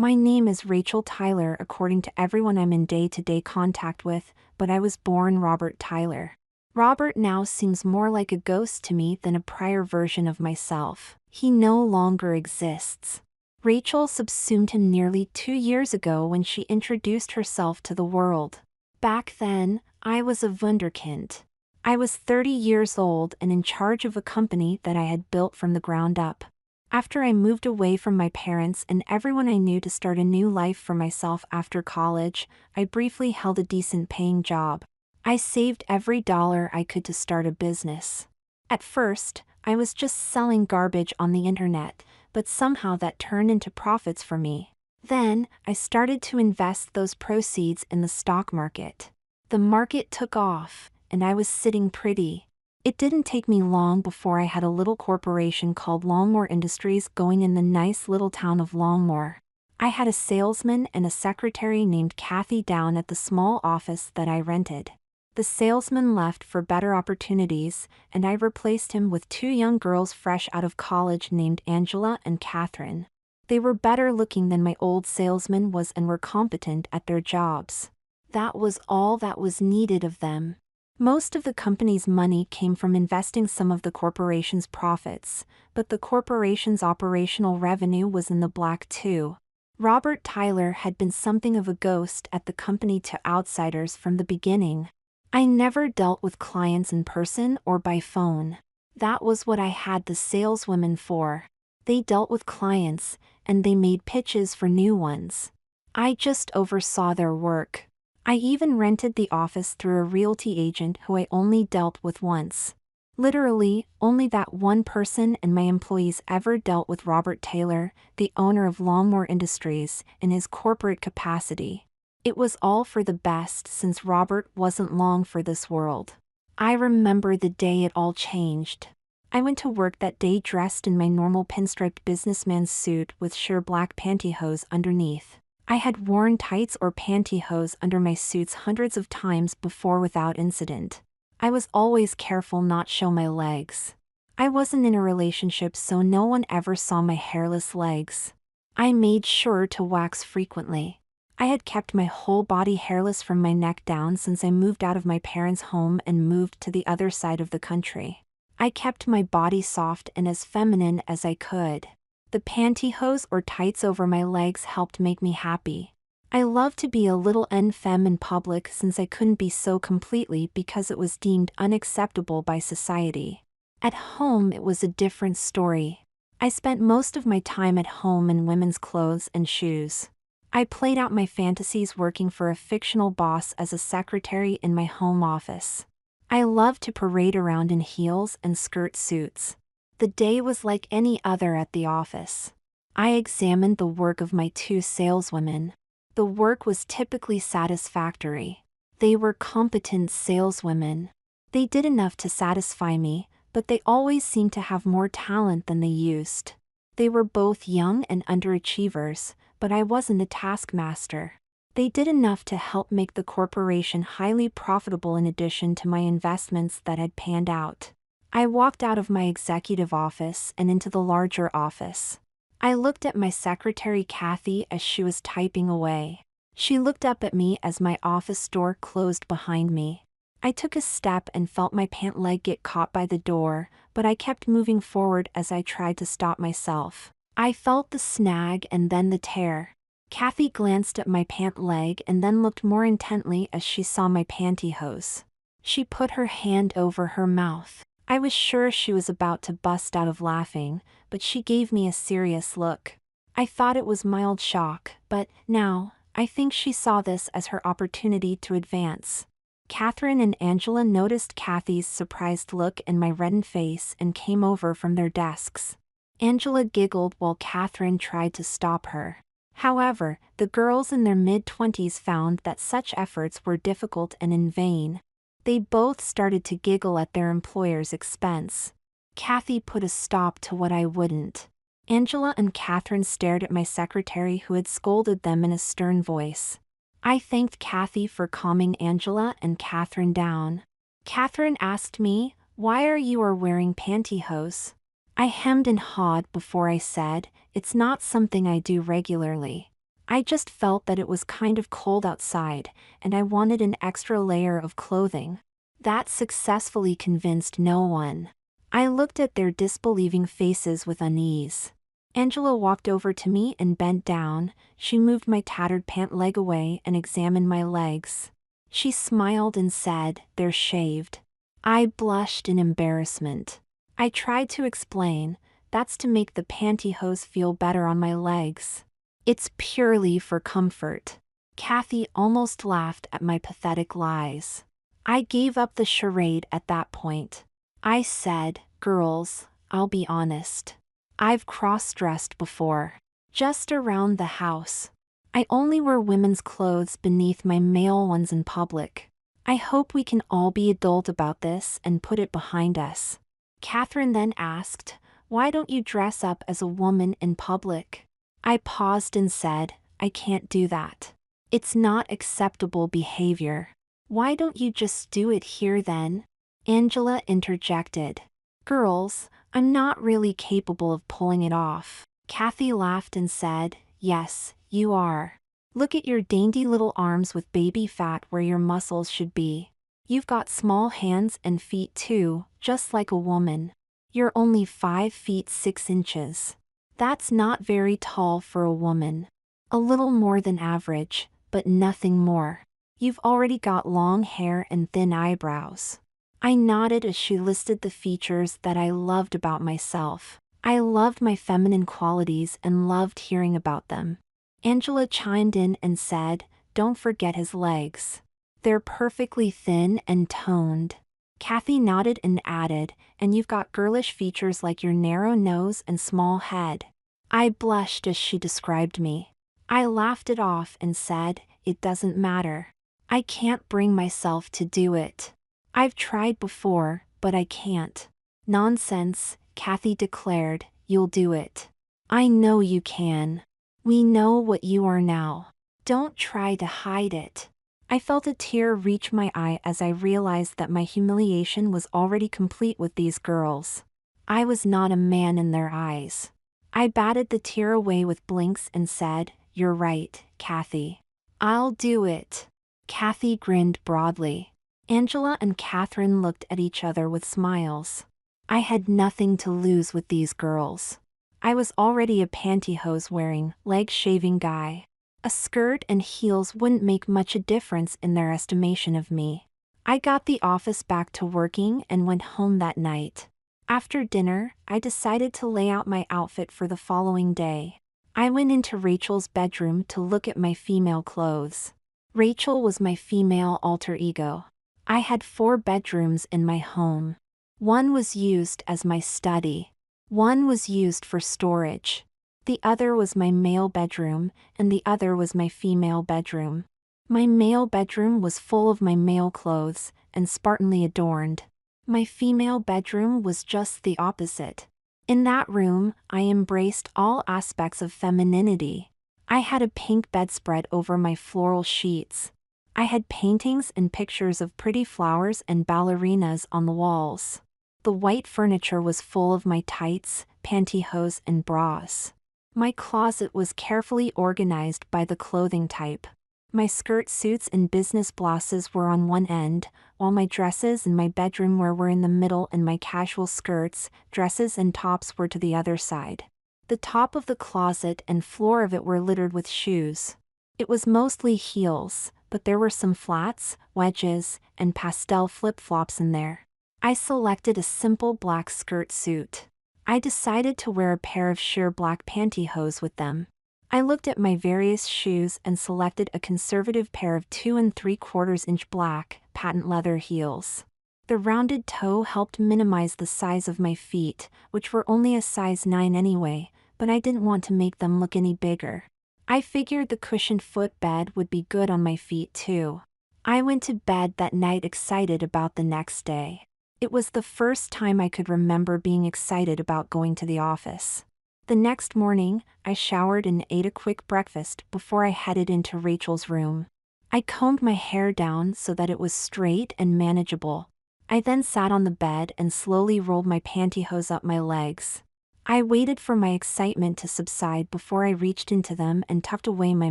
My name is Rachel Tyler according to everyone I'm in day-to-day contact with, but I was born Robert Tyler. Robert now seems more like a ghost to me than a prior version of myself. He no longer exists. Rachel subsumed him nearly 2 years ago when she introduced herself to the world. Back then, I was a wunderkind. I was 30 years old and in charge of a company that I had built from the ground up. After I moved away from my parents and everyone I knew to start a new life for myself after college, I briefly held a decent paying job. I saved every dollar I could to start a business. At first, I was just selling garbage on the internet, but somehow that turned into profits for me. Then, I started to invest those proceeds in the stock market. The market took off, and I was sitting pretty. It didn't take me long before I had a little corporation called Longmore Industries going in the nice little town of Longmore. I had a salesman and a secretary named Kathy down at the small office that I rented. The salesman left for better opportunities, and I replaced him with 2 young girls fresh out of college named Angela and Catherine. They were better looking than my old salesman was and were competent at their jobs. That was all that was needed of them. Most of the company's money came from investing some of the corporation's profits, but the corporation's operational revenue was in the black too. Robert Tyler had been something of a ghost at the company to outsiders from the beginning. I never dealt with clients in person or by phone. That was what I had the saleswomen for. They dealt with clients, and they made pitches for new ones. I just oversaw their work. I even rented the office through a realty agent who I only dealt with once. Literally, only that one person and my employees ever dealt with Robert Taylor, the owner of Longmore Industries, in his corporate capacity. It was all for the best since Robert wasn't long for this world. I remember the day it all changed. I went to work that day dressed in my normal pinstriped businessman's suit with sheer black pantyhose underneath. I had worn tights or pantyhose under my suits hundreds of times before without incident. I was always careful not show my legs. I wasn't in a relationship so no one ever saw my hairless legs. I made sure to wax frequently. I had kept my whole body hairless from my neck down since I moved out of my parents' home and moved to the other side of the country. I kept my body soft and as feminine as I could. The pantyhose or tights over my legs helped make me happy. I loved to be a little femme in public since I couldn't be so completely because it was deemed unacceptable by society. At home it was a different story. I spent most of my time at home in women's clothes and shoes. I played out my fantasies working for a fictional boss as a secretary in my home office. I loved to parade around in heels and skirt suits. The day was like any other at the office. I examined the work of my 2 saleswomen. The work was typically satisfactory. They were competent saleswomen. They did enough to satisfy me, but they always seemed to have more talent than they used. They were both young and underachievers, but I wasn't a taskmaster. They did enough to help make the corporation highly profitable in addition to my investments that had panned out. I walked out of my executive office and into the larger office. I looked at my secretary Kathy as she was typing away. She looked up at me as my office door closed behind me. I took a step and felt my pant leg get caught by the door, but I kept moving forward as I tried to stop myself. I felt the snag and then the tear. Kathy glanced at my pant leg and then looked more intently as she saw my pantyhose. She put her hand over her mouth. I was sure she was about to bust out of laughing, but she gave me a serious look. I thought it was mild shock, but now, I think she saw this as her opportunity to advance. Catherine and Angela noticed Kathy's surprised look in my reddened face and came over from their desks. Angela giggled while Catherine tried to stop her. However, the girls in their mid-20s found that such efforts were difficult and in vain. They both started to giggle at their employer's expense. Kathy put a stop to what I wouldn't. Angela and Catherine stared at my secretary who had scolded them in a stern voice. I thanked Kathy for calming Angela and Catherine down. Catherine asked me, "Why are you wearing pantyhose?" I hemmed and hawed before I said, "It's not something I do regularly." I just felt that it was kind of cold outside, and I wanted an extra layer of clothing. That successfully convinced no one. I looked at their disbelieving faces with unease. Angela walked over to me and bent down. She moved my tattered pant leg away and examined my legs. She smiled and said, "They're shaved." I blushed in embarrassment. I tried to explain, "That's to make the pantyhose feel better on my legs. It's purely for comfort." Kathy almost laughed at my pathetic lies. I gave up the charade at that point. I said, "Girls, I'll be honest. I've cross-dressed before. Just around the house. I only wear women's clothes beneath my male ones in public. I hope we can all be adult about this and put it behind us." Catherine then asked, "Why don't you dress up as a woman in public?" I paused and said, "I can't do that. It's not acceptable behavior." "Why don't you just do it here then?" Angela interjected. "Girls, I'm not really capable of pulling it off." Kathy laughed and said, "Yes, you are. Look at your dainty little arms with baby fat where your muscles should be. You've got small hands and feet too, just like a woman. You're only 5 feet 6 inches. That's not very tall for a woman. A little more than average, but nothing more. You've already got long hair and thin eyebrows." I nodded as she listed the features that I loved about myself. I loved my feminine qualities and loved hearing about them. Angela chimed in and said, "Don't forget his legs. They're perfectly thin and toned." Kathy nodded and added, "And you've got girlish features like your narrow nose and small head." I blushed as she described me. I laughed it off and said, "It doesn't matter. I can't bring myself to do it. I've tried before, but I can't." "Nonsense," Kathy declared, "you'll do it. I know you can. We know what you are now. Don't try to hide it." I felt a tear reach my eye as I realized that my humiliation was already complete with these girls. I was not a man in their eyes. I batted the tear away with blinks and said, "You're right, Kathy. I'll do it." Kathy grinned broadly. Angela and Catherine looked at each other with smiles. I had nothing to lose with these girls. I was already a pantyhose-wearing, leg-shaving guy. A skirt and heels wouldn't make much a difference in their estimation of me. I got the office back to working and went home that night. After dinner, I decided to lay out my outfit for the following day. I went into Rachel's bedroom to look at my female clothes. Rachel was my female alter ego. I had 4 bedrooms in my home. One was used as my study. One was used for storage. The other was my male bedroom, and the other was my female bedroom. My male bedroom was full of my male clothes, and spartanly adorned. My female bedroom was just the opposite. In that room, I embraced all aspects of femininity. I had a pink bedspread over my floral sheets. I had paintings and pictures of pretty flowers and ballerinas on the walls. The white furniture was full of my tights, pantyhose, and bras. My closet was carefully organized by the clothing type. My skirt suits and business blouses were on one end, while my dresses and my bedroom wear were in the middle, and my casual skirts, dresses, and tops were to the other side. The top of the closet and floor of it were littered with shoes. It was mostly heels, but there were some flats, wedges, and pastel flip-flops in there. I selected a simple black skirt suit. I decided to wear a pair of sheer black pantyhose with them. I looked at my various shoes and selected a conservative pair of 2 3/4 inch black, patent leather heels. The rounded toe helped minimize the size of my feet, which were only a size 9 anyway, but I didn't want to make them look any bigger. I figured the cushioned footbed would be good on my feet too. I went to bed that night excited about the next day. It was the first time I could remember being excited about going to the office. The next morning, I showered and ate a quick breakfast before I headed into Rachel's room. I combed my hair down so that it was straight and manageable. I then sat on the bed and slowly rolled my pantyhose up my legs. I waited for my excitement to subside before I reached into them and tucked away my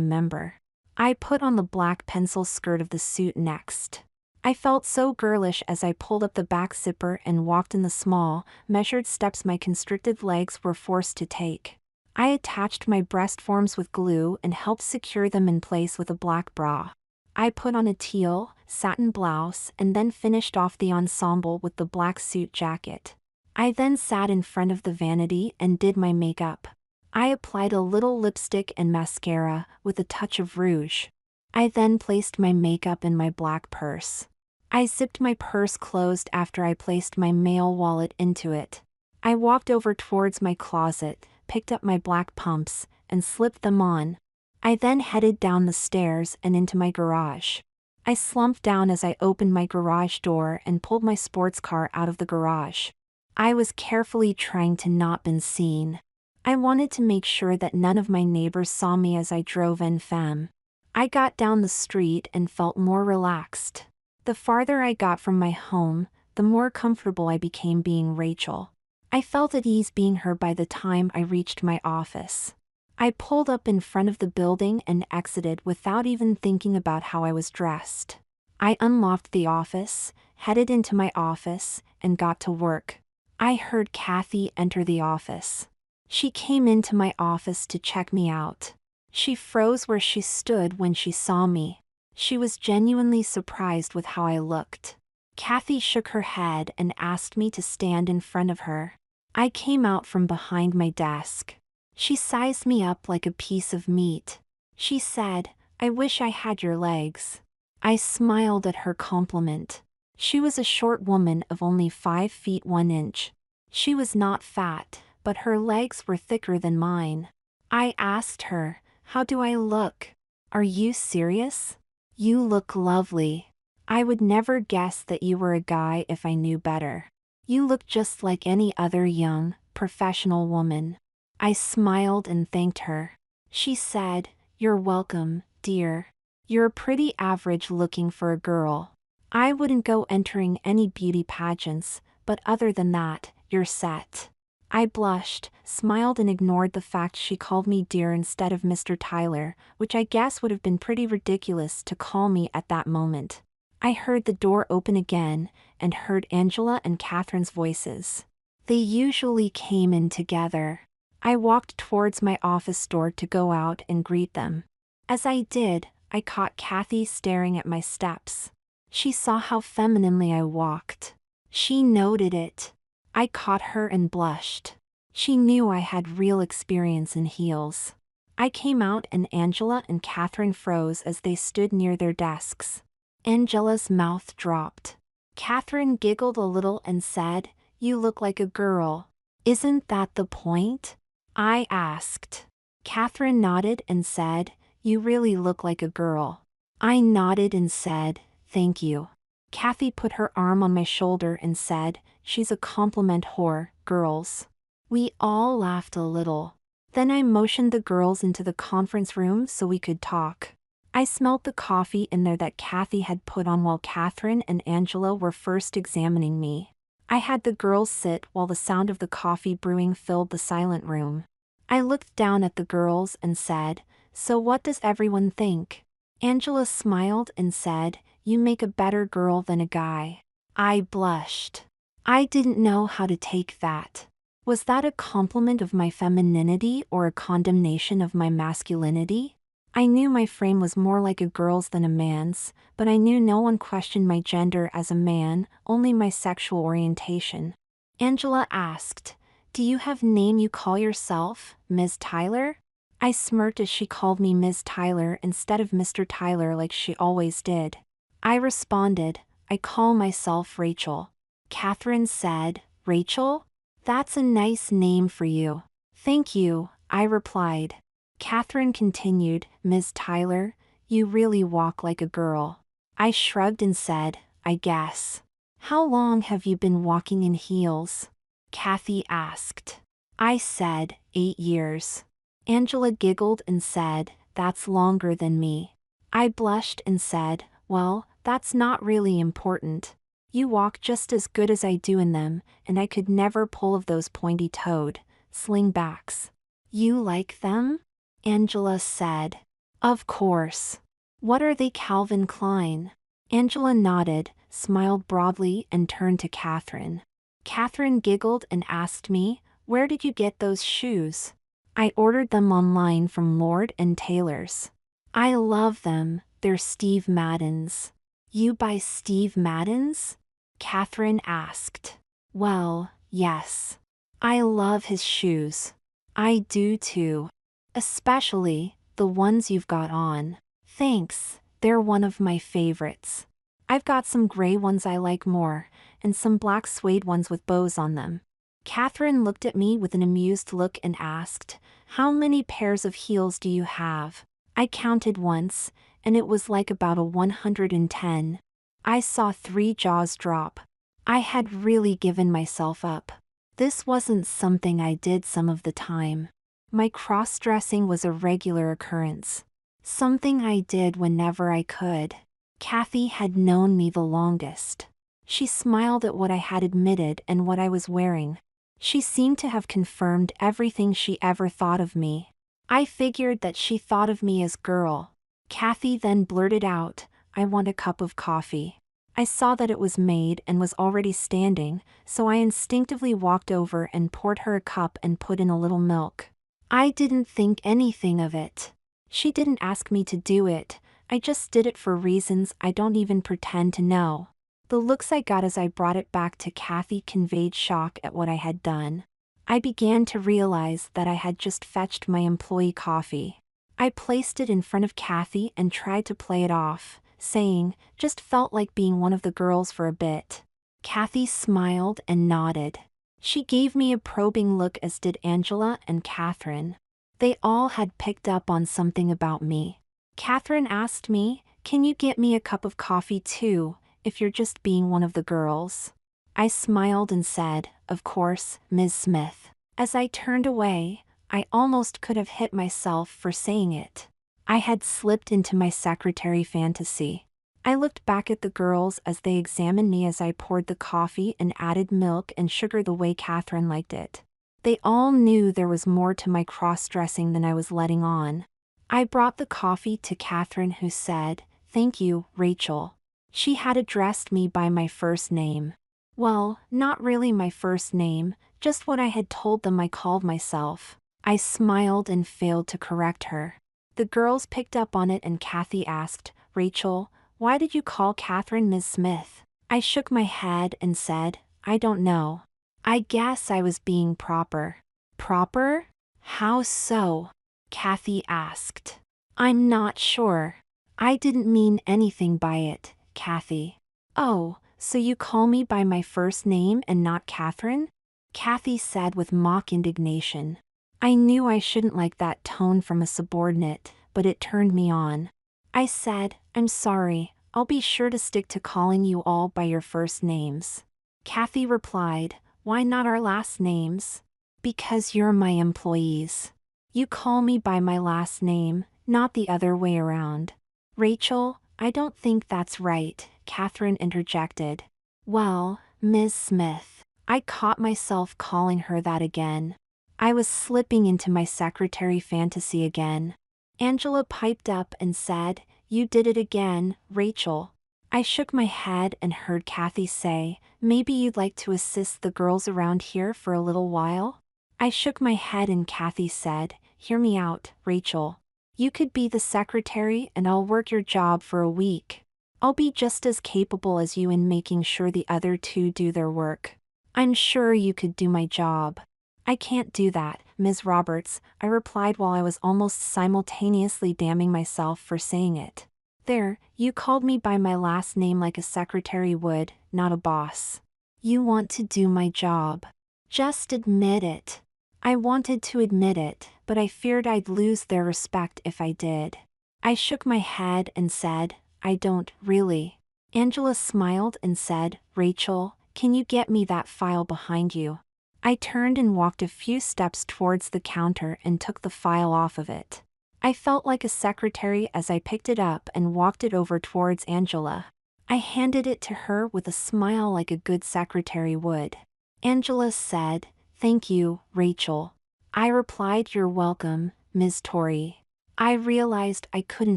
member. I put on the black pencil skirt of the suit next. I felt so girlish as I pulled up the back zipper and walked in the small, measured steps my constricted legs were forced to take. I attached my breast forms with glue and helped secure them in place with a black bra. I put on a teal, satin blouse and then finished off the ensemble with the black suit jacket. I then sat in front of the vanity and did my makeup. I applied a little lipstick and mascara with a touch of rouge. I then placed my makeup in my black purse. I zipped my purse closed after I placed my mail wallet into it. I walked over towards my closet, picked up my black pumps, and slipped them on. I then headed down the stairs and into my garage. I slumped down as I opened my garage door and pulled my sports car out of the garage. I was carefully trying to not be seen. I wanted to make sure that none of my neighbors saw me as I drove en femme. I got down the street and felt more relaxed. The farther I got from my home, the more comfortable I became being Rachel. I felt at ease being her by the time I reached my office. I pulled up in front of the building and exited without even thinking about how I was dressed. I unlocked the office, headed into my office, and got to work. I heard Kathy enter the office. She came into my office to check me out. She froze where she stood when she saw me. She was genuinely surprised with how I looked. Kathy shook her head and asked me to stand in front of her. I came out from behind my desk. She sized me up like a piece of meat. She said, "I wish I had your legs." I smiled at her compliment. She was a short woman of only 5 feet 1 inch. She was not fat, but her legs were thicker than mine. I asked her, "How do I look?" "Are you serious? You look lovely. I would never guess that you were a guy if I knew better. You look just like any other young, professional woman." I smiled and thanked her. She said, "You're welcome, dear. You're pretty average looking for a girl. I wouldn't go entering any beauty pageants, but other than that, you're set." I blushed, smiled and ignored the fact she called me dear instead of Mr. Tyler, which I guess would have been pretty ridiculous to call me at that moment. I heard the door open again, and heard Angela and Catherine's voices. They usually came in together. I walked towards my office door to go out and greet them. As I did, I caught Kathy staring at my steps. She saw how femininely I walked. She noted it. I caught her and blushed. She knew I had real experience in heels. I came out and Angela and Catherine froze as they stood near their desks. Angela's mouth dropped. Catherine giggled a little and said, "You look like a girl. Isn't that the point?" I asked. Catherine nodded and said, "You really look like a girl." I nodded and said, "Thank you." Kathy put her arm on my shoulder and said, "She's a compliment whore, girls." We all laughed a little. Then I motioned the girls into the conference room so we could talk. I smelled the coffee in there that Kathy had put on while Catherine and Angela were first examining me. I had the girls sit while the sound of the coffee brewing filled the silent room. I looked down at the girls and said, "So what does everyone think?" Angela smiled and said, "You make a better girl than a guy." I blushed. I didn't know how to take that. Was that a compliment of my femininity or a condemnation of my masculinity? I knew my frame was more like a girl's than a man's, but I knew no one questioned my gender as a man, only my sexual orientation. Angela asked, "Do you have name you call yourself, Ms. Tyler?" I smirked as she called me Ms. Tyler instead of Mr. Tyler like she always did. I responded, "I call myself Rachel." Catherine said, "Rachel? That's a nice name for you." "Thank you," I replied. Catherine continued, "Ms. Tyler, you really walk like a girl." I shrugged and said, "I guess." "How long have you been walking in heels?" Kathy asked. I said, 8 years. Angela giggled and said, "That's longer than me." I blushed and said, "Well, that's not really important. You walk just as good as I do in them, and I could never pull of those pointy-toed, Slingbacks. You like them? Angela said. Of course. What are they, Calvin Klein? Angela nodded, smiled broadly, and turned to Catherine. Catherine giggled and asked me, where did you get those shoes? I ordered them online from Lord & Taylor's. I love them, they're Steve Madden's. You buy Steve Madden's? Catherine asked. Well, yes. I love his shoes. I do too. Especially the ones you've got on. Thanks, they're one of my favorites. I've got some gray ones I like more, and some black suede ones with bows on them. Catherine looked at me with an amused look and asked, how many pairs of heels do you have? I counted once, and it was like about 110. I saw 3 jaws drop. I had really given myself up. This wasn't something I did some of the time. My cross-dressing was a regular occurrence. Something I did whenever I could. Kathy had known me the longest. She smiled at what I had admitted and what I was wearing. She seemed to have confirmed everything she ever thought of me. I figured that she thought of me as girl. Kathy then blurted out, I want a cup of coffee. I saw that it was made and was already standing, so I instinctively walked over and poured her a cup and put in a little milk. I didn't think anything of it. She didn't ask me to do it, I just did it for reasons I don't even pretend to know. The looks I got as I brought it back to Kathy conveyed shock at what I had done. I began to realize that I had just fetched my employee coffee. I placed it in front of Kathy and tried to play it off, saying, just felt like being one of the girls for a bit. Kathy smiled and nodded. She gave me a probing look, as did Angela and Catherine. They all had picked up on something about me. Catherine asked me, can you get me a cup of coffee too, if you're just being one of the girls? I smiled and said, of course, Ms. Smith. As I turned away, I almost could have hit myself for saying it. I had slipped into my secretary fantasy. I looked back at the girls as they examined me as I poured the coffee and added milk and sugar the way Catherine liked it. They all knew there was more to my cross-dressing than I was letting on. I brought the coffee to Catherine, who said, thank you, Rachel. She had addressed me by my first name. Well, not really my first name, just what I had told them I called myself. I smiled and failed to correct her. The girls picked up on it and Kathy asked, Rachel, why did you call Catherine Ms. Smith? I shook my head and said, I don't know. I guess I was being proper. Proper? How so? Kathy asked. I'm not sure. I didn't mean anything by it, Kathy. Oh, so you call me by my first name and not Catherine? Kathy said with mock indignation. I knew I shouldn't like that tone from a subordinate, but it turned me on. I said, I'm sorry, I'll be sure to stick to calling you all by your first names. Kathy replied, why not our last names? Because you're my employees. You call me by my last name, not the other way around. Rachel, I don't think that's right, Catherine interjected. Well, Ms. Smith. I caught myself calling her that again. I was slipping into my secretary fantasy again. Angela piped up and said, you did it again, Rachel. I shook my head and heard Kathy say, maybe you'd like to assist the girls around here for a little while? I shook my head and Kathy said, hear me out, Rachel. You could be the secretary and I'll work your job for a week. I'll be just as capable as you in making sure the other two do their work. I'm sure you could do my job. I can't do that, Ms. Roberts, I replied while I was almost simultaneously damning myself for saying it. There, you called me by my last name like a secretary would, not a boss. You want to do my job. Just admit it. I wanted to admit it, but I feared I'd lose their respect if I did. I shook my head and said, I don't, really. Angela smiled and said, Rachel, can you get me that file behind you? I turned and walked a few steps towards the counter and took the file off of it. I felt like a secretary as I picked it up and walked it over towards Angela. I handed it to her with a smile like a good secretary would. Angela said, thank you, Rachel. I replied, "You're welcome, Ms. Tori." I realized I couldn't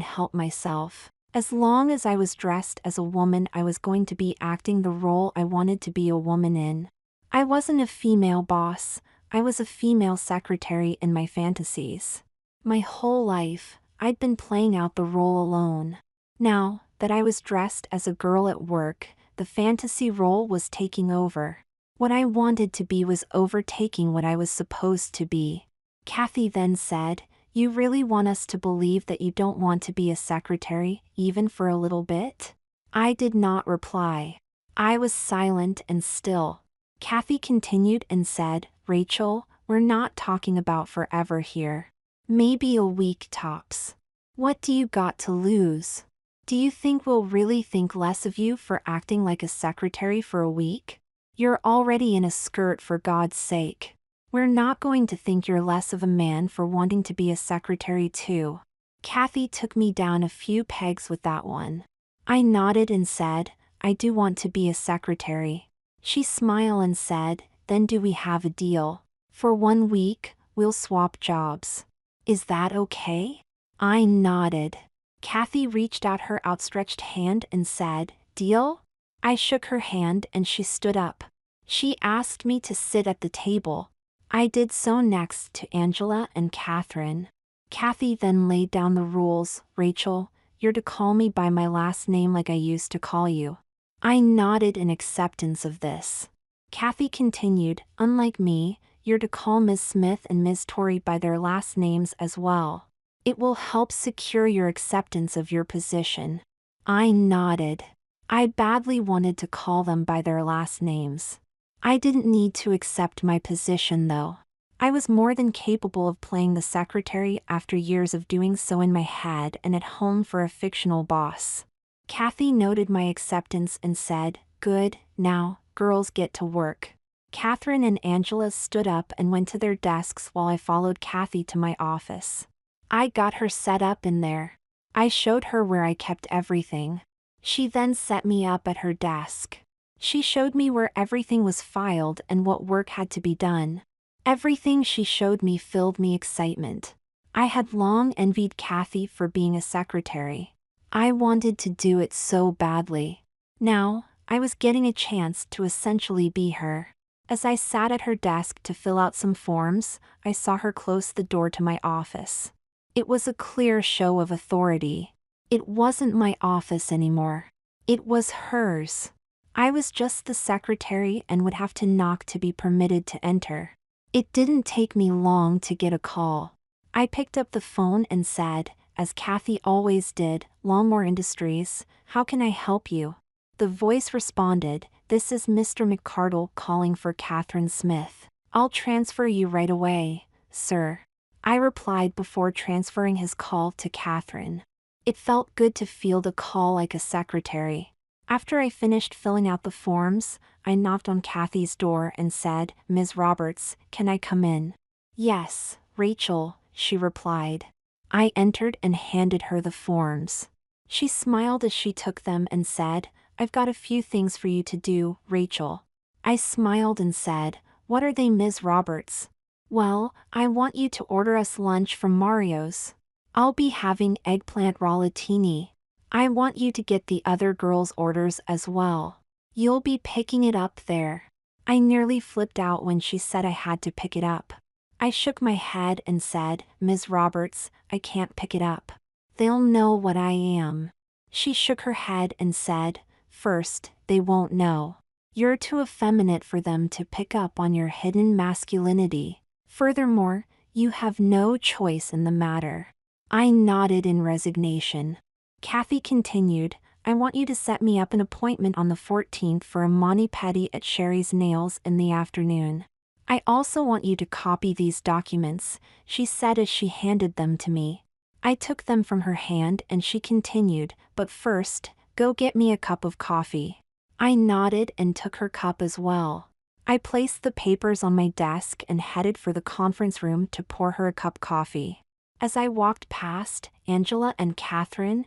help myself. As long as I was dressed as a woman, I was going to be acting the role I wanted to be a woman in. I wasn't a female boss, I was a female secretary in my fantasies. My whole life, I'd been playing out the role alone. Now that I was dressed as a girl at work, the fantasy role was taking over. What I wanted to be was overtaking what I was supposed to be. Kathy then said, "You really want us to believe that you don't want to be a secretary, even for a little bit?" I did not reply. I was silent and still. Kathy continued and said, "Rachel, we're not talking about forever here. Maybe a week tops. What do you got to lose? Do you think we'll really think less of you for acting like a secretary for a week? You're already in a skirt, for God's sake. We're not going to think you're less of a man for wanting to be a secretary too." Kathy took me down a few pegs with that one. I nodded and said, "I do want to be a secretary." She smiled and said, "Then do we have a deal? For 1 week, we'll swap jobs. Is that okay?" I nodded. Kathy reached out her outstretched hand and said, "Deal?" I shook her hand and she stood up. She asked me to sit at the table. I did so next to Angela and Catherine. Kathy then laid down the rules. "Rachel, you're to call me by my last name like I used to call you." I nodded in acceptance of this. Kathy continued, "Unlike me, you're to call Ms. Smith and Ms. Tori by their last names as well. It will help secure your acceptance of your position." I nodded. I badly wanted to call them by their last names. I didn't need to accept my position though. I was more than capable of playing the secretary after years of doing so in my head and at home for a fictional boss. Kathy noted my acceptance and said, "Good, now, girls, get to work." Catherine and Angela stood up and went to their desks while I followed Kathy to my office. I got her set up in there. I showed her where I kept everything. She then set me up at her desk. She showed me where everything was filed and what work had to be done. Everything she showed me filled me excitement. I had long envied Kathy for being a secretary. I wanted to do it so badly. Now, I was getting a chance to essentially be her. As I sat at her desk to fill out some forms, I saw her close the door to my office. It was a clear show of authority. It wasn't my office anymore. It was hers. I was just the secretary and would have to knock to be permitted to enter. It didn't take me long to get a call. I picked up the phone and said, as Kathy always did, "Longmore Industries, how can I help you?" The voice responded, "This is Mr. McCardle calling for Catherine Smith. I'll transfer you right away, sir." I replied before transferring his call to Catherine. It felt good to field a call like a secretary. After I finished filling out the forms, I knocked on Kathy's door and said, "Ms. Roberts, can I come in?" "Yes, Rachel," she replied. I entered and handed her the forms. She smiled as she took them and said, "I've got a few things for you to do, Rachel." I smiled and said, "What are they, Ms. Roberts?" "Well, I want you to order us lunch from Mario's. I'll be having eggplant rollatini. I want you to get the other girls' orders as well. You'll be picking it up there." I nearly flipped out when she said I had to pick it up. I shook my head and said, "Ms. Roberts, I can't pick it up. They'll know what I am." She shook her head and said, "First, they won't know. You're too effeminate for them to pick up on your hidden masculinity. Furthermore, you have no choice in the matter." I nodded in resignation. Kathy continued, "I want you to set me up an appointment on the 14th for a mani-pedi at Sherry's Nails in the afternoon. I also want you to copy these documents," she said as she handed them to me. I took them from her hand and she continued, "But first, go get me a cup of coffee." I nodded and took her cup as well. I placed the papers on my desk and headed for the conference room to pour her a cup of coffee. As I walked past Angela and Catherine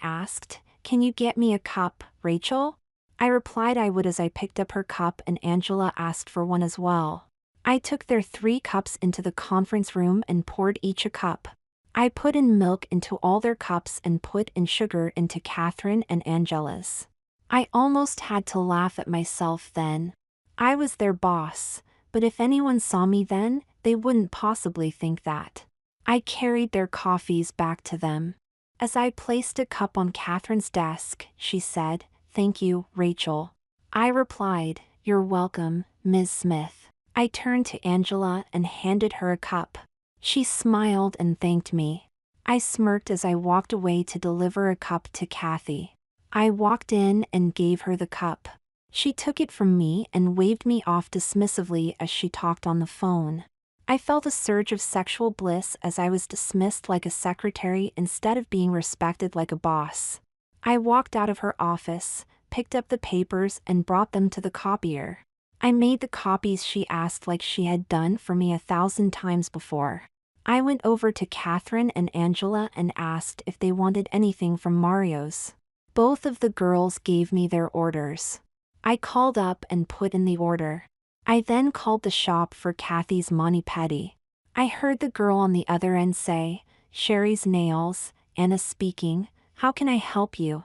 asked, "Can you get me a cup, Rachel?" I replied I would as I picked up her cup and Angela asked for one as well. I took their 3 cups into the conference room and poured each a cup. I put in milk into all their cups and put in sugar into Catherine and Angela's. I almost had to laugh at myself then. I was their boss, but if anyone saw me then, they wouldn't possibly think that. I carried their coffees back to them. As I placed a cup on Catherine's desk, she said, "Thank you, Rachel." I replied, "You're welcome, Ms. Smith." I turned to Angela and handed her a cup. She smiled and thanked me. I smirked as I walked away to deliver a cup to Kathy. I walked in and gave her the cup. She took it from me and waved me off dismissively as she talked on the phone. I felt a surge of sexual bliss as I was dismissed like a secretary instead of being respected like a boss. I walked out of her office, picked up the papers and brought them to the copier. I made the copies she asked like she had done for me 1,000 times before. I went over to Catherine and Angela and asked if they wanted anything from Mario's. Both of the girls gave me their orders. I called up and put in the order. I then called the shop for Kathy's mani-pedi. I heard the girl on the other end say, "Sherry's Nails, Anna speaking, how can I help you?"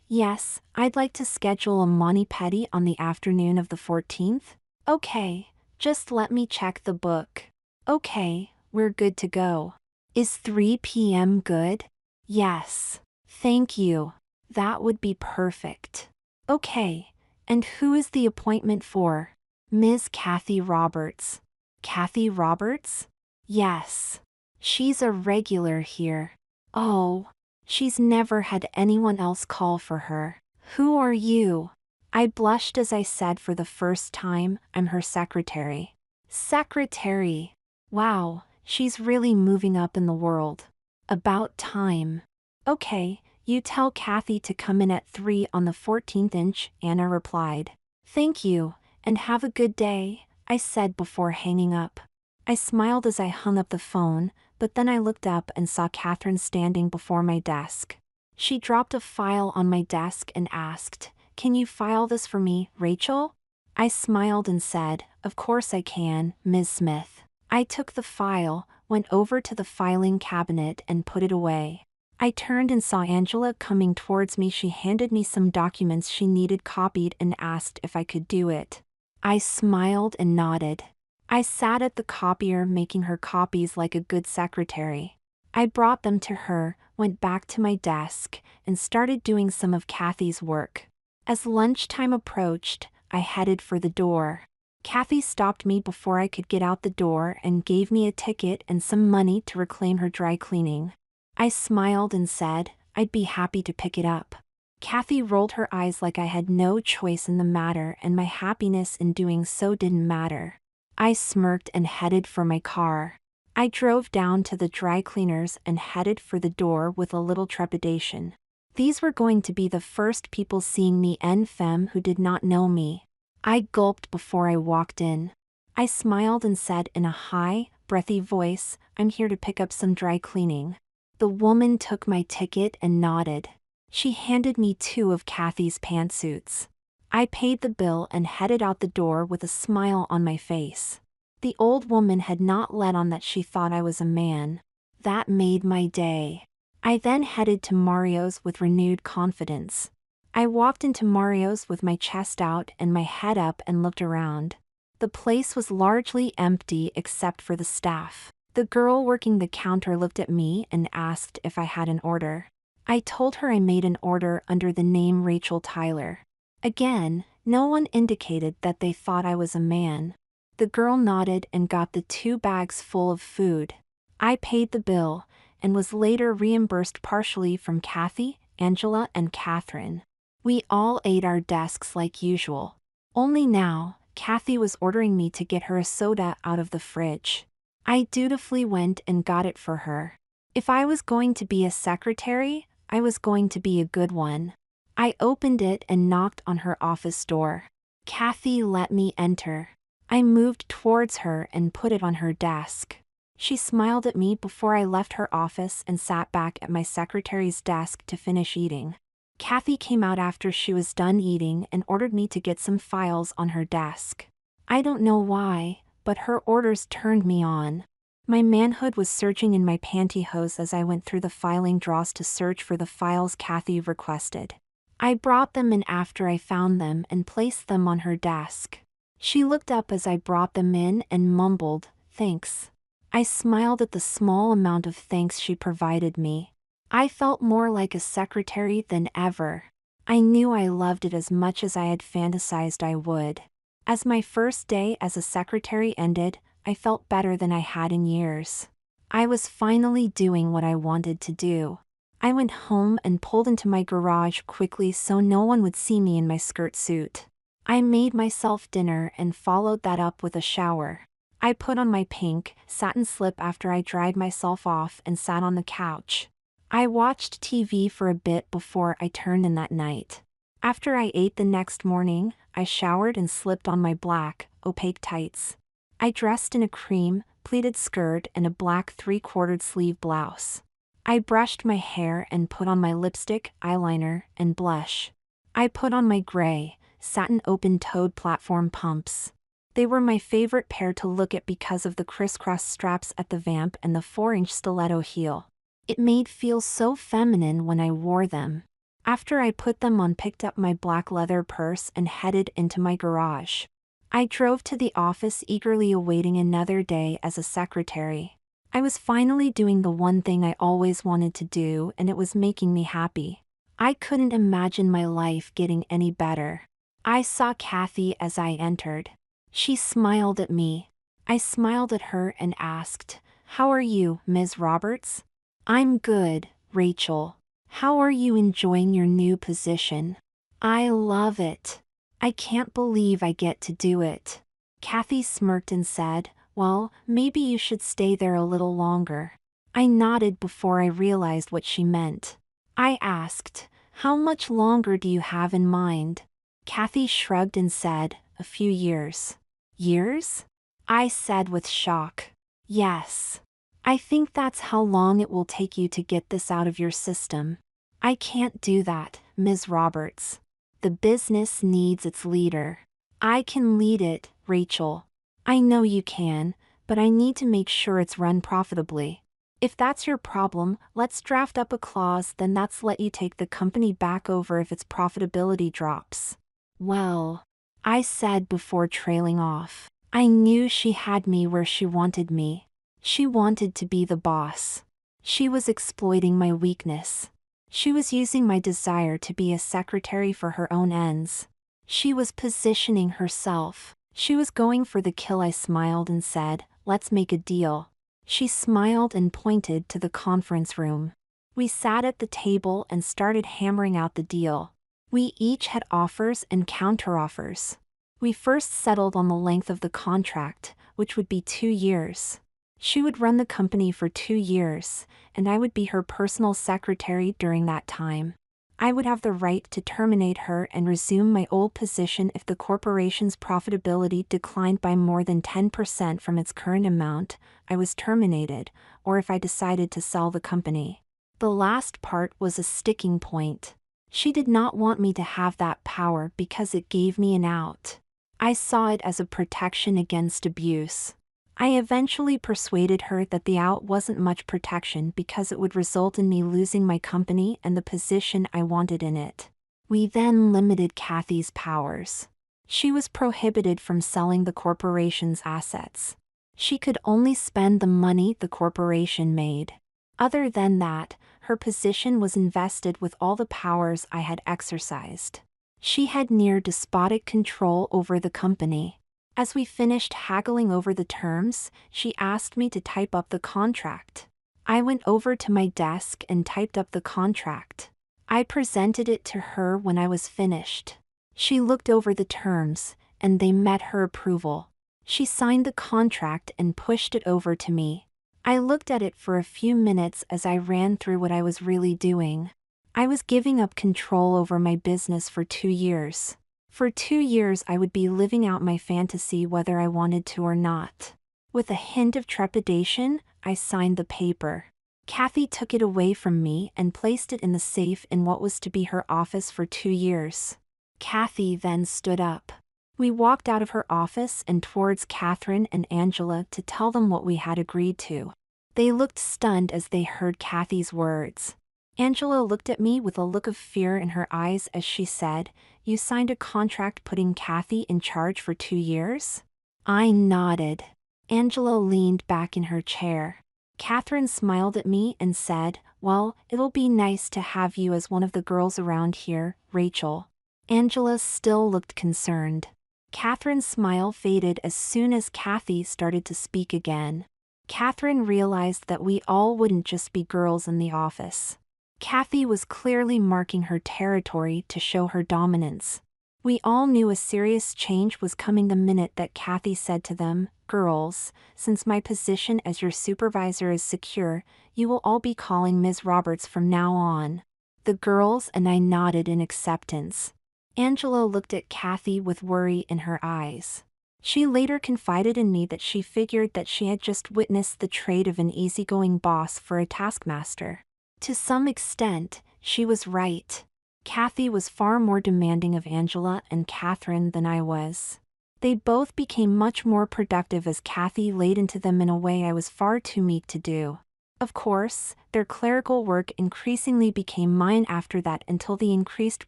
Yes, I'd like to schedule a mani-pedi on the afternoon of the 14th. Okay, just let me check the book. Okay, we're good to go. Is 3 p.m. good? Yes. Thank you. That would be perfect. Okay, and who is the appointment for? Ms. Kathy Roberts. Kathy Roberts? Yes. She's a regular here. Oh. She's never had anyone else call for her. Who are you? I blushed as I said for the first time, "I'm her secretary." Secretary. Wow, she's really moving up in the world. About time. Okay, you tell Kathy to come in at 3 on the 14th inch, Anna replied. Thank you, and have a good day, I said before hanging up. I smiled as I hung up the phone, but then I looked up and saw Catherine standing before my desk. She dropped a file on my desk and asked, "Can you file this for me, Rachel?" I smiled and said, "Of course I can, Ms. Smith." I took the file, went over to the filing cabinet and put it away. I turned and saw Angela coming towards me. She handed me some documents she needed copied and asked if I could do it. I smiled and nodded. I sat at the copier making her copies like a good secretary. I brought them to her, went back to my desk, and started doing some of Kathy's work. As lunchtime approached, I headed for the door. Kathy stopped me before I could get out the door and gave me a ticket and some money to reclaim her dry cleaning. I smiled and said, I'd be happy to pick it up. Kathy rolled her eyes like I had no choice in the matter and my happiness in doing so didn't matter. I smirked and headed for my car. I drove down to the dry cleaners and headed for the door with a little trepidation. These were going to be the first people seeing me en femme who did not know me. I gulped before I walked in. I smiled and said in a high, breathy voice, "I'm here to pick up some dry cleaning." The woman took my ticket and nodded. She handed me 2 of Kathy's pantsuits. I paid the bill and headed out the door with a smile on my face. The old woman had not let on that she thought I was a man. That made my day. I then headed to Mario's with renewed confidence. I walked into Mario's with my chest out and my head up and looked around. The place was largely empty except for the staff. The girl working the counter looked at me and asked if I had an order. I told her I made an order under the name Rachel Tyler. Again, no one indicated that they thought I was a man. The girl nodded and got the 2 bags full of food. I paid the bill, and was later reimbursed partially from Kathy, Angela, and Catherine. We all ate our desks like usual. Only now, Kathy was ordering me to get her a soda out of the fridge. I dutifully went and got it for her. If I was going to be a secretary, I was going to be a good one. I opened it and knocked on her office door. Kathy let me enter. I moved towards her and put it on her desk. She smiled at me before I left her office and sat back at my secretary's desk to finish eating. Kathy came out after she was done eating and ordered me to get some files on her desk. I don't know why, but her orders turned me on. My manhood was surging in my pantyhose as I went through the filing drawers to search for the files Kathy requested. I brought them in after I found them and placed them on her desk. She looked up as I brought them in and mumbled, "Thanks." I smiled at the small amount of thanks she provided me. I felt more like a secretary than ever. I knew I loved it as much as I had fantasized I would. As my first day as a secretary ended, I felt better than I had in years. I was finally doing what I wanted to do. I went home and pulled into my garage quickly so no one would see me in my skirt suit. I made myself dinner and followed that up with a shower. I put on my pink, satin slip after I dried myself off and sat on the couch. I watched TV for a bit before I turned in that night. After I ate the next morning, I showered and slipped on my black, opaque tights. I dressed in a cream, pleated skirt and a black 3/4 sleeve blouse. I brushed my hair and put on my lipstick, eyeliner, and blush. I put on my gray, satin open-toed platform pumps. They were my favorite pair to look at because of the crisscross straps at the vamp and the 4-inch stiletto heel. It made feel so feminine when I wore them. After I put them on, picked up my black leather purse and headed into my garage. I drove to the office eagerly awaiting another day as a secretary. I was finally doing the one thing I always wanted to do, and it was making me happy. I couldn't imagine my life getting any better. I saw Kathy as I entered. She smiled at me. I smiled at her and asked, "How are you, Ms. Roberts?" "I'm good, Rachel. How are you enjoying your new position?" "I love it. I can't believe I get to do it." Kathy smirked and said, "Well, maybe you should stay there a little longer." I nodded before I realized what she meant. I asked, "How much longer do you have in mind?" Kathy shrugged and said, "A few years." "Years?" I said with shock. "Yes. I think that's how long it will take you to get this out of your system." "I can't do that, Ms. Roberts. The business needs its leader." "I can lead it, Rachel." "I know you can, but I need to make sure it's run profitably." "If that's your problem, let's draft up a clause that's let you take the company back over if its profitability drops." "Well," I said before trailing off. I knew she had me where she wanted me. She wanted to be the boss. She was exploiting my weakness. She was using my desire to be a secretary for her own ends. She was positioning herself. She was going for the kill. I smiled and said, "Let's make a deal." She smiled and pointed to the conference room. We sat at the table and started hammering out the deal. We each had offers and counteroffers. We first settled on the length of the contract, which would be 2 years. She would run the company for 2 years, and I would be her personal secretary during that time. I would have the right to terminate her and resume my old position if the corporation's profitability declined by more than 10% from its current amount. I was terminated, or if I decided to sell the company. The last part was a sticking point. She did not want me to have that power because it gave me an out. I saw it as a protection against abuse. I eventually persuaded her that the out wasn't much protection because it would result in me losing my company and the position I wanted in it. We then limited Kathy's powers. She was prohibited from selling the corporation's assets. She could only spend the money the corporation made. Other than that, her position was invested with all the powers I had exercised. She had near despotic control over the company. As we finished haggling over the terms, she asked me to type up the contract. I went over to my desk and typed up the contract. I presented it to her when I was finished. She looked over the terms, and they met her approval. She signed the contract and pushed it over to me. I looked at it for a few minutes as I ran through what I was really doing. I was giving up control over my business for 2 years. For 2 years I would be living out my fantasy whether I wanted to or not. With a hint of trepidation, I signed the paper. Kathy took it away from me and placed it in the safe in what was to be her office for 2 years. Kathy then stood up. We walked out of her office and towards Catherine and Angela to tell them what we had agreed to. They looked stunned as they heard Kathy's words. Angela looked at me with a look of fear in her eyes as she said, "You signed a contract putting Kathy in charge for 2 years?" I nodded. Angela leaned back in her chair. Catherine smiled at me and said, "Well, it'll be nice to have you as one of the girls around here, Rachel." Angela still looked concerned. Catherine's smile faded as soon as Kathy started to speak again. Catherine realized that we all wouldn't just be girls in the office. Kathy was clearly marking her territory to show her dominance. We all knew a serious change was coming the minute that Kathy said to them, "Girls, since my position as your supervisor is secure, you will all be calling Ms. Roberts from now on." The girls and I nodded in acceptance. Angela looked at Kathy with worry in her eyes. She later confided in me that she figured that she had just witnessed the trait of an easygoing boss for a taskmaster. To some extent, she was right. Kathy was far more demanding of Angela and Catherine than I was. They both became much more productive as Kathy laid into them in a way I was far too meek to do. Of course, their clerical work increasingly became mine after that until the increased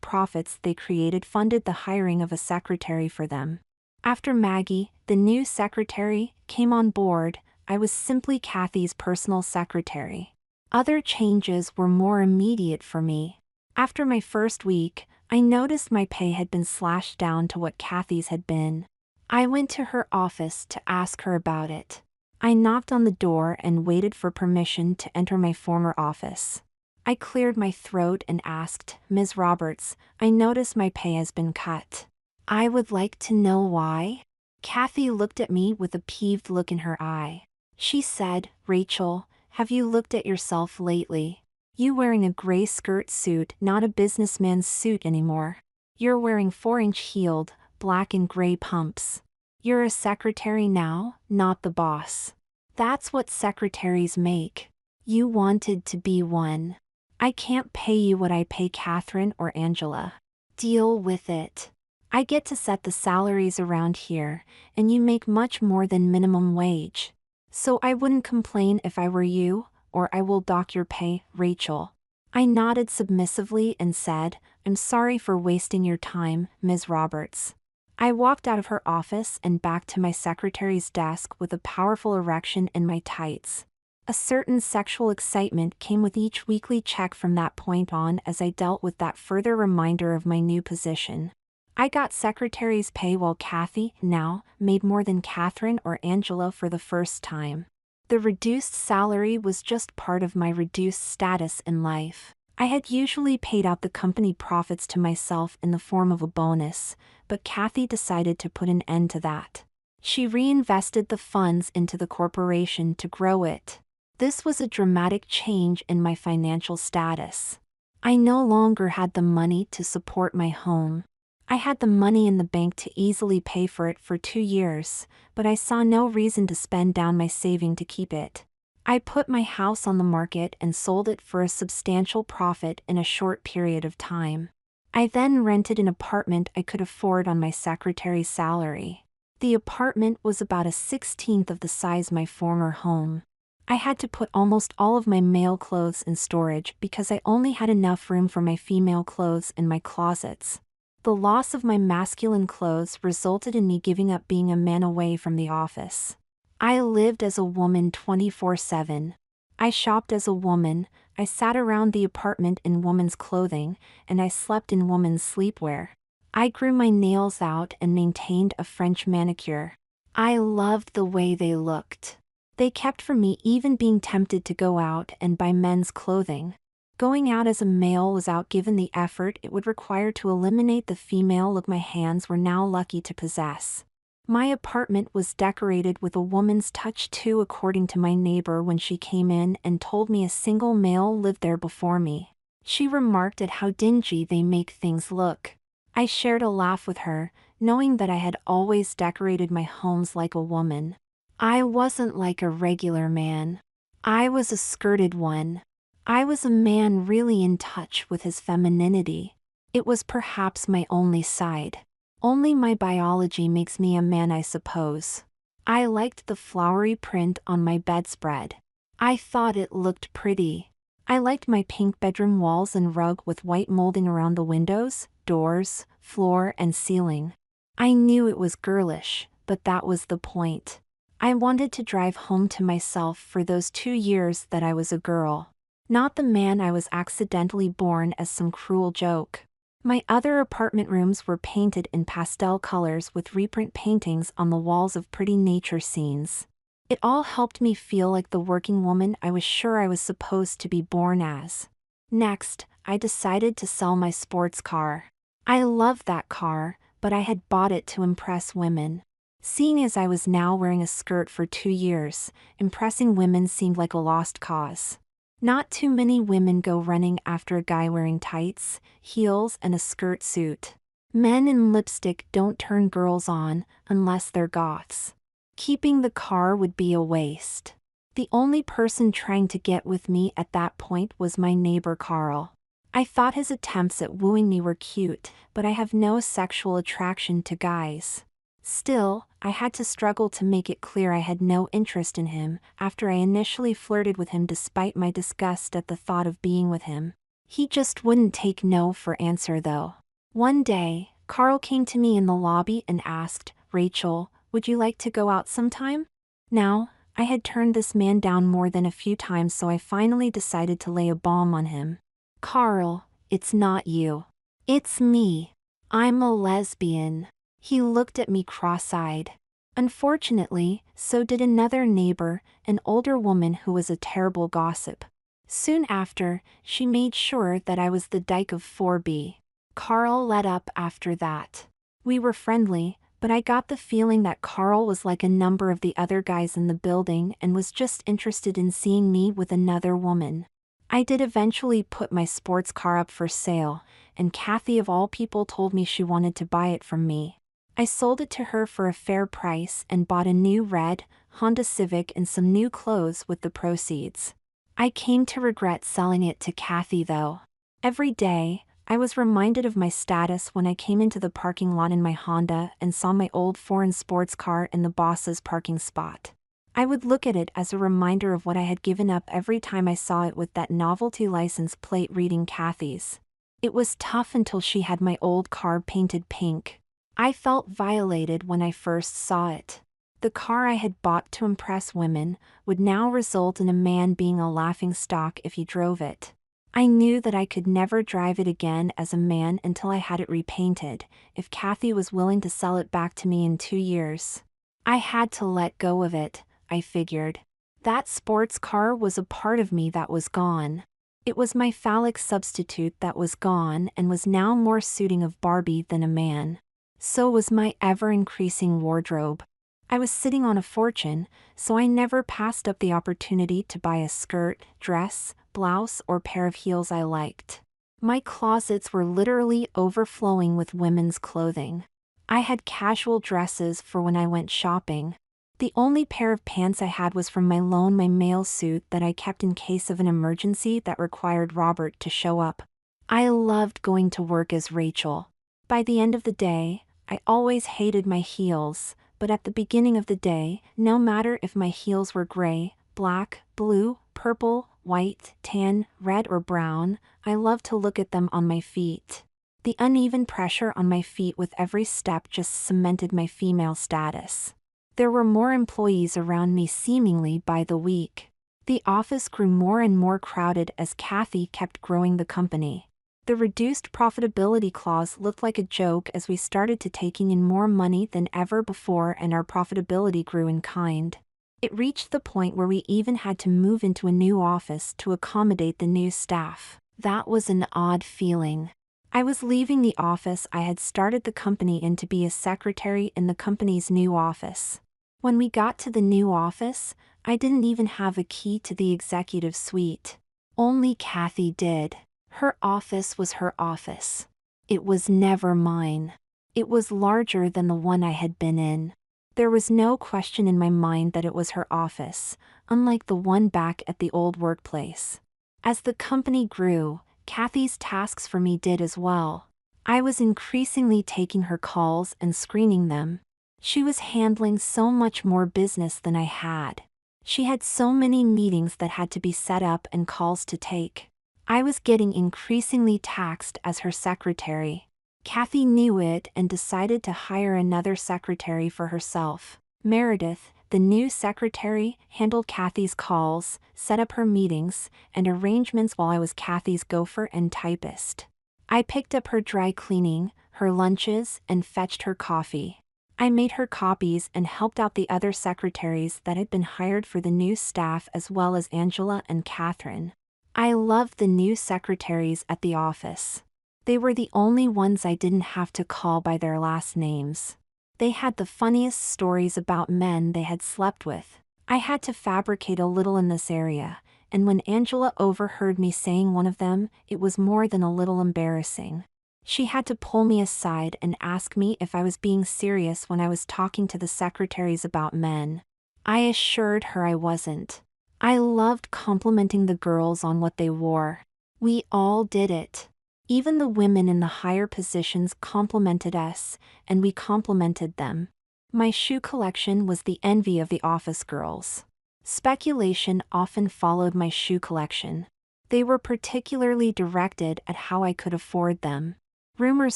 profits they created funded the hiring of a secretary for them. After Maggie, the new secretary, came on board, I was simply Kathy's personal secretary. Other changes were more immediate for me. After my first week, I noticed my pay had been slashed down to what Kathy's had been. I went to her office to ask her about it. I knocked on the door and waited for permission to enter my former office. I cleared my throat and asked, "Ms. Roberts, I notice my pay has been cut. I would like to know why." Kathy looked at me with a peeved look in her eye. She said, "Rachel, have you looked at yourself lately? You wearing a gray skirt suit, not a businessman's suit anymore. You're wearing 4-inch heeled, black and gray pumps. You're a secretary now, not the boss. That's what secretaries make. You wanted to be one. I can't pay you what I pay Catherine or Angela. Deal with it. I get to set the salaries around here, and you make much more than minimum wage. So I wouldn't complain if I were you, or I will dock your pay, Rachel." I nodded submissively and said, "I'm sorry for wasting your time, Ms. Roberts." I walked out of her office and back to my secretary's desk with a powerful erection in my tights. A certain sexual excitement came with each weekly check from that point on as I dealt with that further reminder of my new position. I got secretary's pay while Kathy, now, made more than Catherine or Angela for the first time. The reduced salary was just part of my reduced status in life. I had usually paid out the company profits to myself in the form of a bonus, but Kathy decided to put an end to that. She reinvested the funds into the corporation to grow it. This was a dramatic change in my financial status. I no longer had the money to support my home. I had the money in the bank to easily pay for it for 2 years, but I saw no reason to spend down my saving to keep it. I put my house on the market and sold it for a substantial profit in a short period of time. I then rented an apartment I could afford on my secretary's salary. The apartment was about a 16th of the size of my former home. I had to put almost all of my male clothes in storage because I only had enough room for my female clothes in my closets. The loss of my masculine clothes resulted in me giving up being a man away from the office. I lived as a woman 24/7. I shopped as a woman, I sat around the apartment in woman's clothing, and I slept in woman's sleepwear. I grew my nails out and maintained a French manicure. I loved the way they looked. They kept from me even being tempted to go out and buy men's clothing. Going out as a male without given the effort it would require to eliminate the female look my hands were now lucky to possess. My apartment was decorated with a woman's touch too, according to my neighbor when she came in and told me a single male lived there before me. She remarked at how dingy they make things look. I shared a laugh with her, knowing that I had always decorated my homes like a woman. I wasn't like a regular man. I was a skirted one. I was a man really in touch with his femininity. It was perhaps my only side. Only my biology makes me a man, I suppose. I liked the flowery print on my bedspread. I thought it looked pretty. I liked my pink bedroom walls and rug with white molding around the windows, doors, floor, and ceiling. I knew it was girlish, but that was the point. I wanted to drive home to myself for those 2 years that I was a girl. Not the man I was accidentally born as some cruel joke. My other apartment rooms were painted in pastel colors with reprint paintings on the walls of pretty nature scenes. It all helped me feel like the working woman I was sure I was supposed to be born as. Next, I decided to sell my sports car. I loved that car, but I had bought it to impress women. Seeing as I was now wearing a skirt for 2 years, impressing women seemed like a lost cause. Not too many women go running after a guy wearing tights, heels, and a skirt suit. Men in lipstick don't turn girls on, unless they're goths. Keeping the car would be a waste. The only person trying to get with me at that point was my neighbor Carl. I thought his attempts at wooing me were cute, but I have no sexual attraction to guys. Still, I had to struggle to make it clear I had no interest in him after I initially flirted with him despite my disgust at the thought of being with him. He just wouldn't take no for answer though. One day, Carl came to me in the lobby and asked, "Rachel, would you like to go out sometime?" Now, I had turned this man down more than a few times, so I finally decided to lay a bomb on him. "Carl, it's not you. It's me. I'm a lesbian." He looked at me cross-eyed. Unfortunately, so did another neighbor, an older woman who was a terrible gossip. Soon after, she made sure that I was the dyke of 4B. Carl let up after that. We were friendly, but I got the feeling that Carl was like a number of the other guys in the building and was just interested in seeing me with another woman. I did eventually put my sports car up for sale, and Kathy of all people told me she wanted to buy it from me. I sold it to her for a fair price and bought a new red Honda Civic and some new clothes with the proceeds. I came to regret selling it to Kathy though. Every day, I was reminded of my status when I came into the parking lot in my Honda and saw my old foreign sports car in the boss's parking spot. I would look at it as a reminder of what I had given up every time I saw it with that novelty license plate reading Kathy's. It was tough until she had my old car painted pink. I felt violated when I first saw it. The car I had bought to impress women would now result in a man being a laughingstock if he drove it. I knew that I could never drive it again as a man until I had it repainted, if Kathy was willing to sell it back to me in 2 years. I had to let go of it, I figured. That sports car was a part of me that was gone. It was my phallic substitute that was gone and was now more suiting of Barbie than a man. So was my ever-increasing wardrobe. I was sitting on a fortune, so I never passed up the opportunity to buy a skirt, dress, blouse, or pair of heels I liked. My closets were literally overflowing with women's clothing. I had casual dresses for when I went shopping. The only pair of pants I had was from my mail suit that I kept in case of an emergency that required Robert to show up. I loved going to work as Rachel. By the end of the day, I always hated my heels, but at the beginning of the day, no matter if my heels were gray, black, blue, purple, white, tan, red, or brown, I loved to look at them on my feet. The uneven pressure on my feet with every step just cemented my female status. There were more employees around me seemingly by the week. The office grew more and more crowded as Kathy kept growing the company. The reduced profitability clause looked like a joke as we started to taking in more money than ever before and our profitability grew in kind. It reached the point where we even had to move into a new office to accommodate the new staff. That was an odd feeling. I was leaving the office I had started the company in to be a secretary in the company's new office. When we got to the new office, I didn't even have a key to the executive suite. Only Kathy did. Her office was her office. It was never mine. It was larger than the one I had been in. There was no question in my mind that it was her office, unlike the one back at the old workplace. As the company grew, Kathy's tasks for me did as well. I was increasingly taking her calls and screening them. She was handling so much more business than I had. She had so many meetings that had to be set up and calls to take. I was getting increasingly taxed as her secretary. Kathy knew it and decided to hire another secretary for herself. Meredith, the new secretary, handled Kathy's calls, set up her meetings, and arrangements while I was Kathy's gopher and typist. I picked up her dry cleaning, her lunches, and fetched her coffee. I made her copies and helped out the other secretaries that had been hired for the new staff as well as Angela and Catherine. I loved the new secretaries at the office. They were the only ones I didn't have to call by their last names. They had the funniest stories about men they had slept with. I had to fabricate a little in this area, and when Angela overheard me saying one of them, it was more than a little embarrassing. She had to pull me aside and ask me if I was being serious when I was talking to the secretaries about men. I assured her I wasn't. I loved complimenting the girls on what they wore. We all did it. Even the women in the higher positions complimented us, and we complimented them. My shoe collection was the envy of the office girls. Speculation often followed my shoe collection. They were particularly directed at how I could afford them. Rumors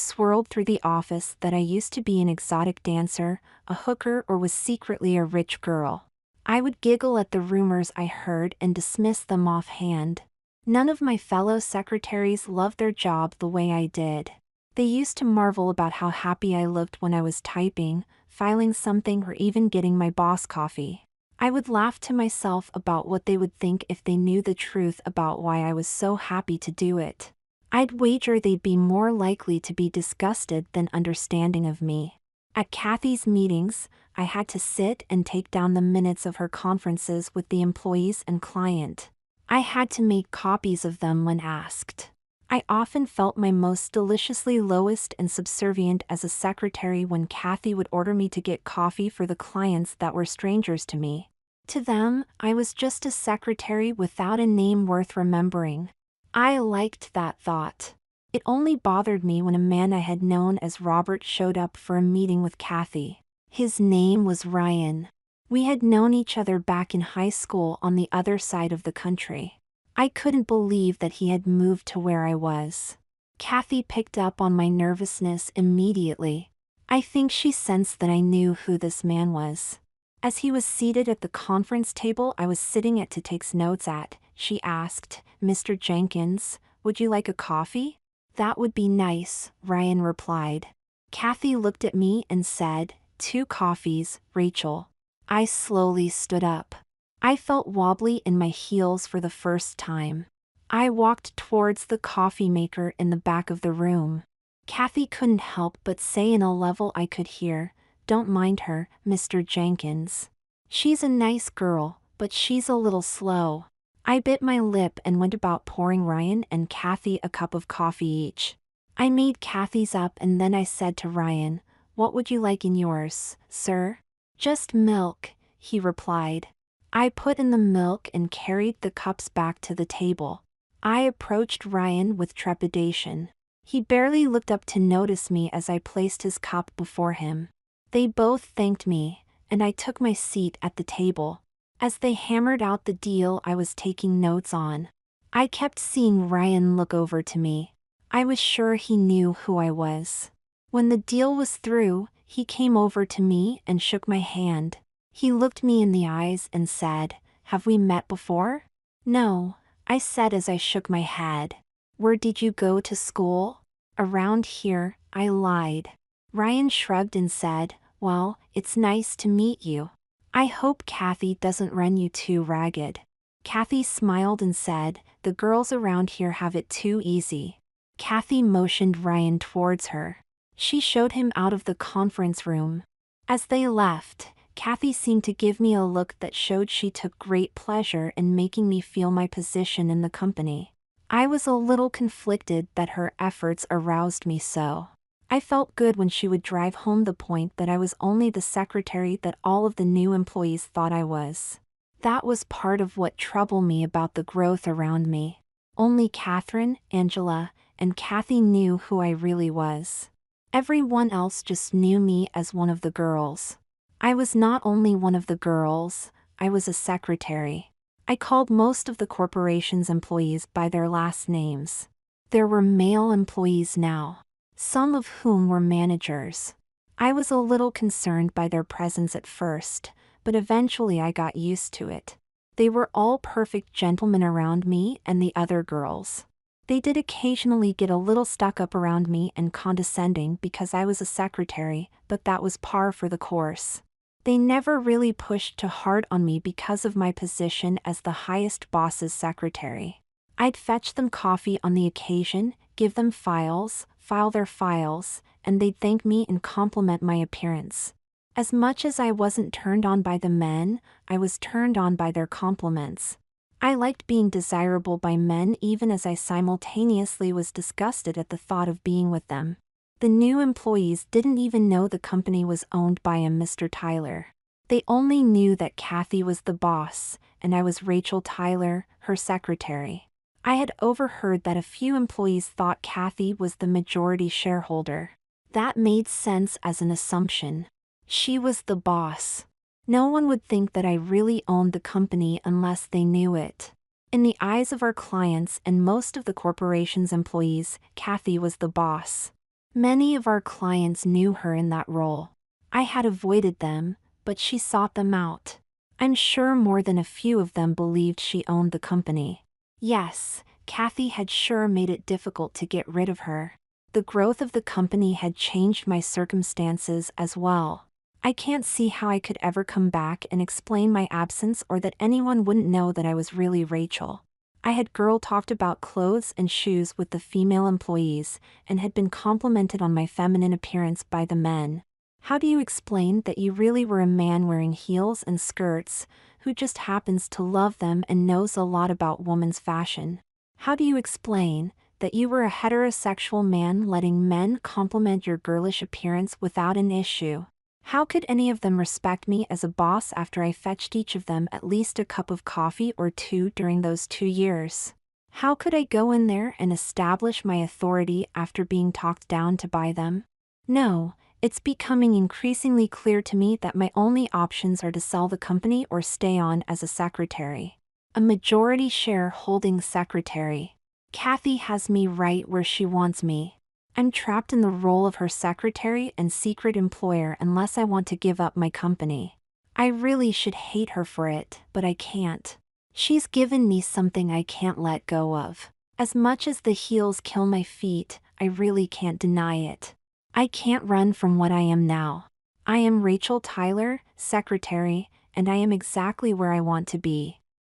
swirled through the office that I used to be an exotic dancer, a hooker, or was secretly a rich girl. I would giggle at the rumors I heard and dismiss them offhand. None of my fellow secretaries loved their job the way I did. They used to marvel about how happy I looked when I was typing, filing something, or even getting my boss coffee. I would laugh to myself about what they would think if they knew the truth about why I was so happy to do it. I'd wager they'd be more likely to be disgusted than understanding of me. At Kathy's meetings, I had to sit and take down the minutes of her conferences with the employees and client. I had to make copies of them when asked. I often felt my most deliciously lowest and subservient as a secretary when Kathy would order me to get coffee for the clients that were strangers to me. To them, I was just a secretary without a name worth remembering. I liked that thought. It only bothered me when a man I had known as Robert showed up for a meeting with Kathy. His name was Ryan. We had known each other back in high school on the other side of the country. I couldn't believe that he had moved to where I was. Kathy picked up on my nervousness immediately. I think she sensed that I knew who this man was. As he was seated at the conference table I was sitting at to take notes at, she asked, "Mr. Jenkins, would you like a coffee?" "That would be nice," Ryan replied. Kathy looked at me and said, "2 coffees, Rachel." I slowly stood up. I felt wobbly in my heels for the first time. I walked towards the coffee maker in the back of the room. Kathy couldn't help but say in a level I could hear, "Don't mind her, Mr. Jenkins. She's a nice girl, but she's a little slow." I bit my lip and went about pouring Ryan and Kathy a cup of coffee each. I made Kathy's up and then I said to Ryan, "What would you like in yours, sir?" "Just milk," he replied. I put in the milk and carried the cups back to the table. I approached Ryan with trepidation. He barely looked up to notice me as I placed his cup before him. They both thanked me, and I took my seat at the table. As they hammered out the deal I was taking notes on, I kept seeing Ryan look over to me. I was sure he knew who I was. When the deal was through, he came over to me and shook my hand. He looked me in the eyes and said, "Have we met before?" "No," I said as I shook my head. "Where did you go to school?" "Around here," I lied. Ryan shrugged and said, "Well, it's nice to meet you. I hope Kathy doesn't run you too ragged." Kathy smiled and said, "The girls around here have it too easy." Kathy motioned Ryan towards her. She showed him out of the conference room. As they left, Kathy seemed to give me a look that showed she took great pleasure in making me feel my position in the company. I was a little conflicted that her efforts aroused me so. I felt good when she would drive home the point that I was only the secretary that all of the new employees thought I was. That was part of what troubled me about the growth around me. Only Catherine, Angela, and Kathy knew who I really was. Everyone else just knew me as one of the girls. I was not only one of the girls, I was a secretary. I called most of the corporation's employees by their last names. There were male employees now, some of whom were managers. I was a little concerned by their presence at first, but eventually I got used to it. They were all perfect gentlemen around me and the other girls. They did occasionally get a little stuck up around me and condescending because I was a secretary, but that was par for the course. They never really pushed too hard on me because of my position as the highest boss's secretary. I'd fetch them coffee on the occasion, give them files, file their files, and they'd thank me and compliment my appearance. As much as I wasn't turned on by the men, I was turned on by their compliments. I liked being desirable by men even as I simultaneously was disgusted at the thought of being with them. The new employees didn't even know the company was owned by a Mr. Tyler. They only knew that Kathy was the boss, and I was Rachel Tyler, her secretary. I had overheard that a few employees thought Kathy was the majority shareholder. That made sense as an assumption. She was the boss. No one would think that I really owned the company unless they knew it. In the eyes of our clients and most of the corporation's employees, Kathy was the boss. Many of our clients knew her in that role. I had avoided them, but she sought them out. I'm sure more than a few of them believed she owned the company. Yes, Kathy had sure made it difficult to get rid of her. The growth of the company had changed my circumstances as well. I can't see how I could ever come back and explain my absence or that anyone wouldn't know that I was really Rachel. I had girl talked about clothes and shoes with the female employees and had been complimented on my feminine appearance by the men. How do you explain that you really were a man wearing heels and skirts, who just happens to love them and knows a lot about women's fashion? How do you explain that you were a heterosexual man letting men compliment your girlish appearance without an issue? How could any of them respect me as a boss after I fetched each of them at least a cup of coffee or two during those 2 years? How could I go in there and establish my authority after being talked down to by them? No, it's becoming increasingly clear to me that my only options are to sell the company or stay on as a secretary. A majority share-holding secretary. Kathy has me right where she wants me. I'm trapped in the role of her secretary and secret employer unless I want to give up my company. I really should hate her for it, but I can't. She's given me something I can't let go of. As much as the heels kill my feet, I really can't deny it. I can't run from what I am now. I am Rachel Tyler, secretary, and I am exactly where I want to be.